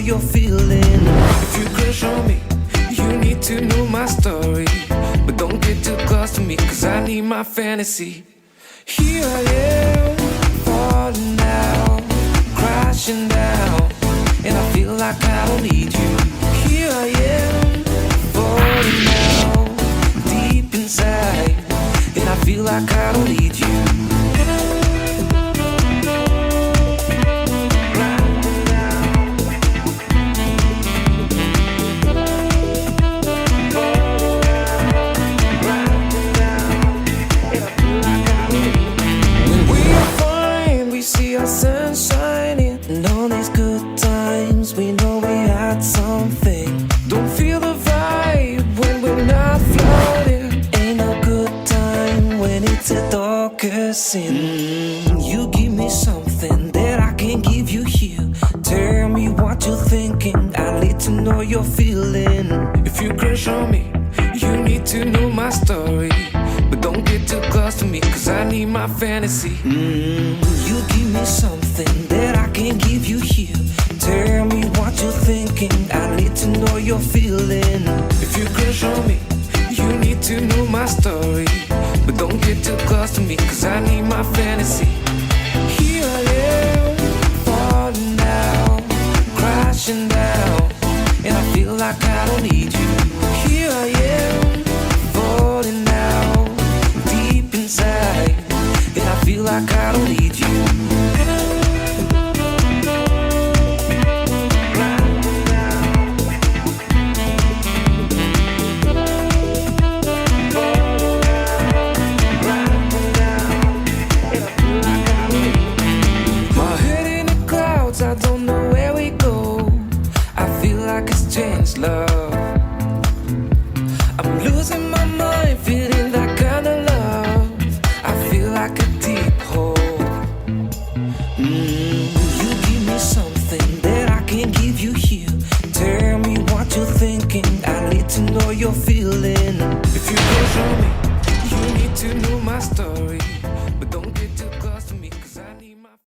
you're feeling. If you crush on me, you need to know my story. But don't get too close to me, cause I need my fantasy. Here I am, falling down, crashing down, and I feel like I don't need you. Here I am, falling down, deep inside, and I feel like I don't need you. Sun shining, and all these good times, we know we had something. Don't feel the vibe when we're not floating. Ain't no good time when it's the darkest sin. You give me something that I can't give you here. Tell me what you're thinking, I need to know you're feeling. If you crush on me, you need to know my story. But don't get too close to me, cause I need my fantasy. You give me something that I can't give you here. Tell me what you're thinking, I need to know you're feeling. If you crush on me, you need to know my story. But don't get too close to me, cause I need my fantasy. Here I am, falling down, crashing down, and I feel like I don't need you. Here I am, falling down, deep inside, and I feel like I don't need you.